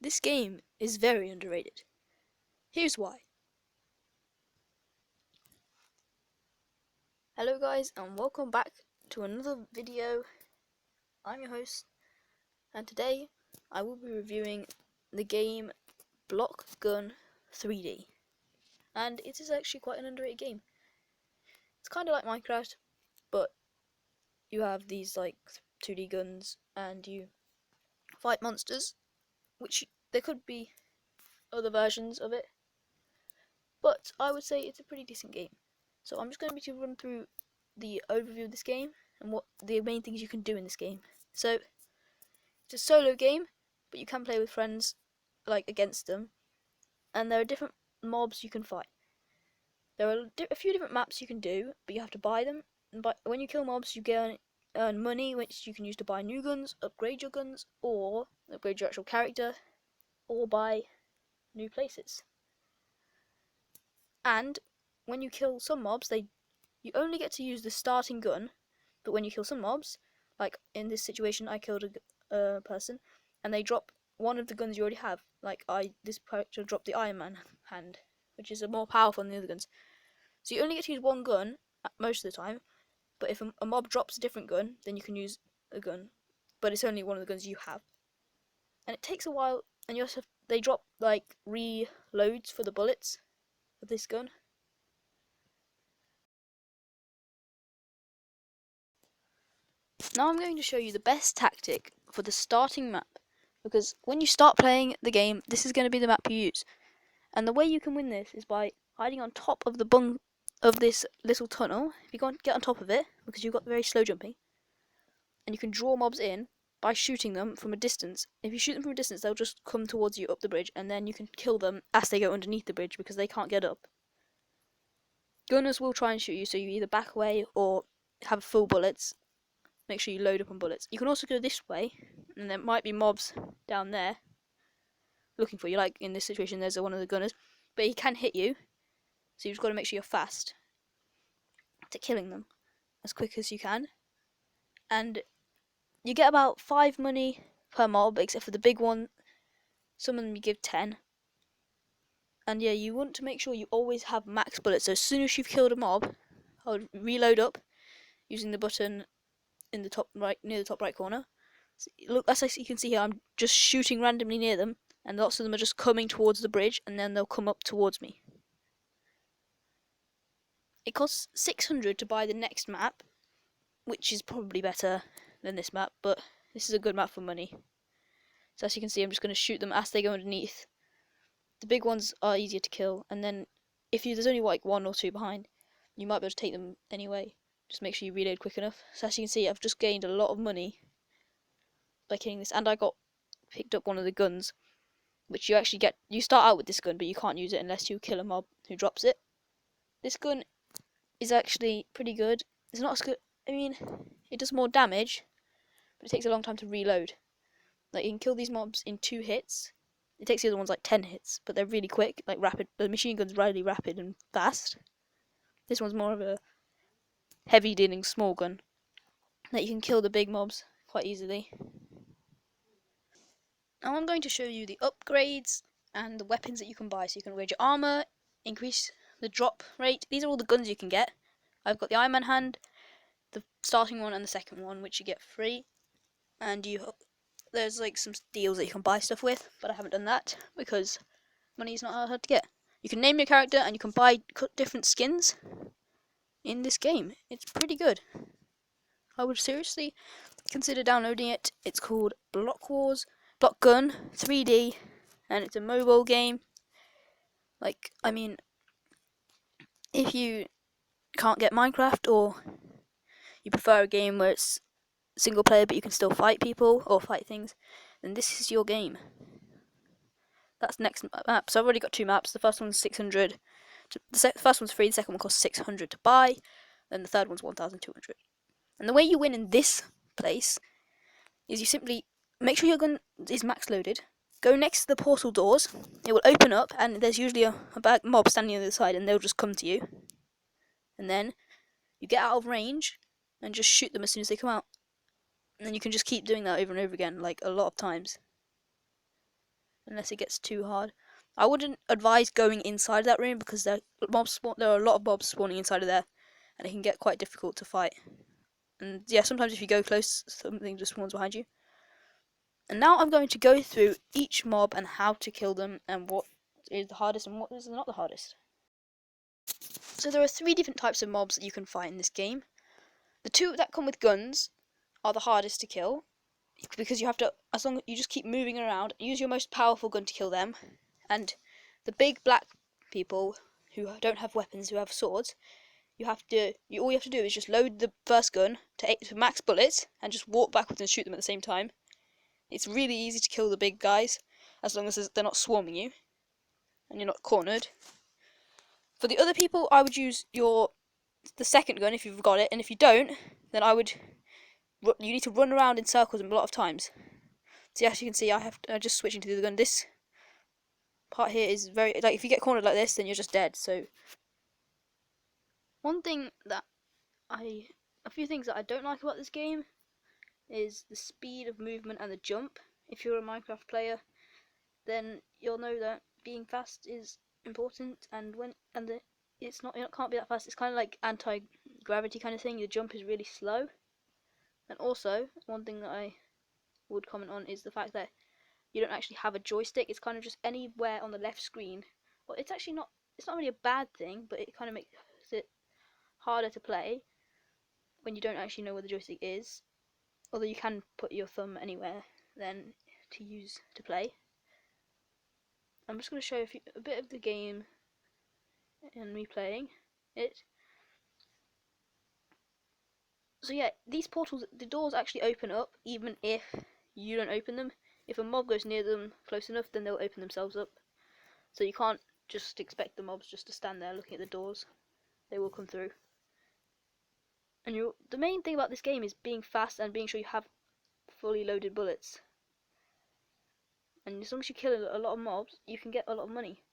This game is very underrated. Here's why. Hello guys and welcome back to another video. I'm your host and today I will be reviewing the game Block Gun 3D. And it is actually quite an underrated game. It's kind of like Minecraft, but you have these like 2D guns and you fight monsters, which there could be other versions of it, but I would say it's a pretty decent game. So I'm just going to run through the overview of this game and what the main things you can do in this game. So it's a solo game, but you can play with friends, like against them, and there are different mobs you can fight. There are a few different maps you can do, but you have to buy them. And when you kill mobs, you earn money, which you can use to buy new guns, upgrade your guns, or upgrade your actual character, or buy new places. And when you kill some mobs, you only get to use the starting gun, but when you kill some mobs, like in this situation I killed a person, and they drop one of the guns you already have. Like this character dropped the Iron Man hand, which is more powerful than the other guns. So you only get to use one gun most of the time, but if a mob drops a different gun, then you can use a gun, but it's only one of the guns you have. And it takes a while, and you also they drop like reloads for the bullets of this gun. Now I'm going to show you the best tactic for the starting map, because when you start playing the game, this is going to be the map you use. And the way you can win this is by hiding on top of the of this little tunnel. If you get on top of it, because you've got very slow jumping, and you can draw mobs in by shooting them from a distance. If you shoot them from a distance, they'll just come towards you up the bridge, and then you can kill them as they go underneath the bridge because they can't get up. Gunners will try and shoot you, so you either back away or have full bullets. Make sure you load up on bullets. You can also go this way, and there might be mobs down there looking for you. Like in this situation, there's one of the gunners, but he can hit you, so you've just got to make sure you're fast to killing them as quick as you can. And you get about 5 money per mob, except for the big one. Some of them you give 10. And yeah, you want to make sure you always have max bullets. So as soon as you've killed a mob, I would reload up using the button in the top right, near the top right corner. Look, as you can see here, I'm just shooting randomly near them, and lots of them are just coming towards the bridge, and then they'll come up towards me. It costs 600 to buy the next map, which is probably better than this map, but this is a good map for money. So as you can see, I'm just going to shoot them as they go underneath. The big ones are easier to kill, and then if there's only like 1 or 2 behind, you might be able to take them anyway. Just make sure you reload quick enough. So as you can see, I've just gained a lot of money by killing this, and I picked up one of the guns, which you start out with this gun, but you can't use it unless you kill a mob who drops it. This gun is actually pretty good. It's not as good, it does more damage, but it takes a long time to reload. Like, you can kill these mobs in 2 hits. It takes the other ones like 10 hits, but they're really quick, like rapid. The machine gun's really rapid and fast. This one's more of a heavy dealing small gun that you can kill the big mobs quite easily. Now I'm going to show you the upgrades and the weapons that you can buy. So you can upgrade your armor, increase the drop rate. These are all the guns you can get. I've got the Iron Man hand, the starting one and the second one, which you get free. And there's like some deals that you can buy stuff with, but I haven't done that because money is not hard to get. You can name your character and you can buy different skins in this game. It's pretty good. I would seriously consider downloading it. It's called Block Gun 3D, and it's a mobile game. Like, if you can't get Minecraft, or you prefer a game where it's single player but you can still fight people or fight things, then this is your game. That's next map. So I've already got 2 maps. The first one's 600. The first one's free. The second one costs 600 to buy. Then the third one's 1,200. And the way you win in this place is you simply make sure your gun is max loaded. Go next to the portal doors. It will open up, and there's usually a bad mob standing on the other side, and they'll just come to you. And then you get out of range and just shoot them as soon as they come out. And then you can just keep doing that over and over again, like a lot of times. unless it gets too hard. I wouldn't advise going inside that room because there are a lot of mobs spawning inside of there, and it can get quite difficult to fight. And yeah, sometimes if you go close, something just spawns behind you. And now I'm going to go through each mob and how to kill them, and what is the hardest and what is not the hardest. So there are 3 different types of mobs that you can fight in this game. The 2 that come with guns are the hardest to kill, because you have to, as long as you just keep moving around, use your most powerful gun to kill them. And the big black people who don't have weapons, who have swords, all you have to do is just load the first gun to max bullets and just walk backwards and shoot them at the same time. It's really easy to kill the big guys as long as they're not swarming you and you're not cornered. For the other people, I would use the second gun if you've got it, and if you don't, then you need to run around in circles a lot of times. So as you can see, I'm just switching to the other gun. This part here is very, like, if you get cornered like this, then you're just dead. So a few things that I don't like about this game is the speed of movement and the jump. If you're a Minecraft player, then you'll know that being fast is important, it can't be that fast. It's kind of like anti-gravity kind of thing. The jump is really slow. And also, one thing that I would comment on is the fact that you don't actually have a joystick. It's kind of just anywhere on the left screen. Well, it's not really a bad thing, but it kind of makes it harder to play when you don't actually know where the joystick is. Although you can put your thumb anywhere then to use to play. I'm just going to show you a bit of the game and me playing it. So yeah, these portals, the doors actually open up even if you don't open them. If a mob goes near them close enough, then they'll open themselves up. So you can't just expect the mobs just to stand there looking at the doors. They will come through. And the main thing about this game is being fast and being sure you have fully loaded bullets. And as long as you kill a lot of mobs, you can get a lot of money.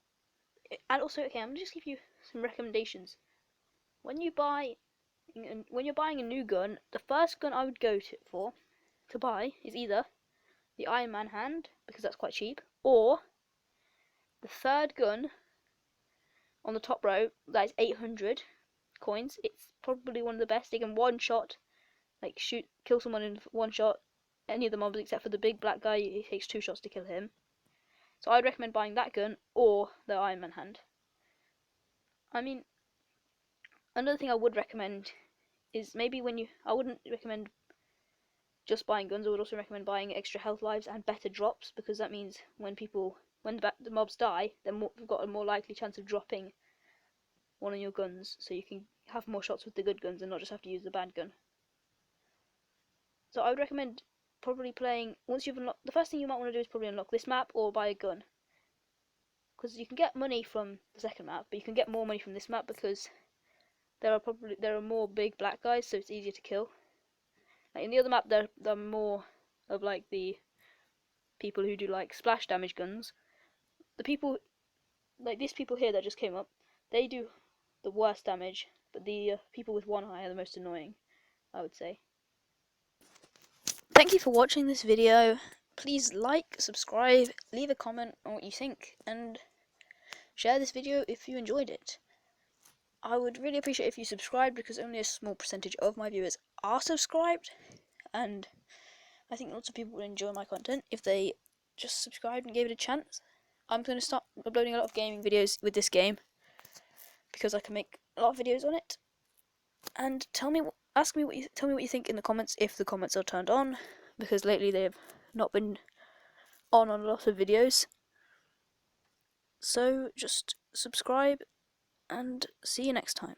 And also, okay, I'm gonna just give you some recommendations. When you're buying a new gun, the first gun I would go to buy is either the Iron Man hand, because that's quite cheap, or the third gun on the top row that is 800 coins. It's probably one of the best. They can one shot, like kill someone in one shot. Any of the mobs except for the big black guy, it takes 2 shots to kill him. So I'd recommend buying that gun or the Iron Man hand. I mean, another thing I would recommend is I wouldn't recommend just buying guns. I would also recommend buying extra health lives and better drops, because that means when the mobs die, then you've got a more likely chance of dropping one of your guns, so you can have more shots with the good guns and not just have to use the bad gun. So I would recommend probably playing, once you've unlocked, the first thing you might want to do is probably unlock this map or buy a gun, because you can get money from the second map, but you can get more money from this map because there are more big black guys, so it's easier to kill. Like in the other map, there are more of like the people who do like splash damage guns. The people like these people here that just came up, they do the worst damage, but the people with one eye are the most annoying, I would say. Thank you for watching this video. Please like, subscribe, leave a comment on what you think, and share this video if you enjoyed it. I would really appreciate if you subscribed, because only a small percentage of my viewers are subscribed, and I think lots of people would enjoy my content if they just subscribed and gave it a chance. I'm going to start uploading a lot of gaming videos with this game, because I can make a lot of videos on it. And tell me what you think in the comments, if the comments are turned on, because lately they have not been on a lot of videos. So just subscribe and see you next time.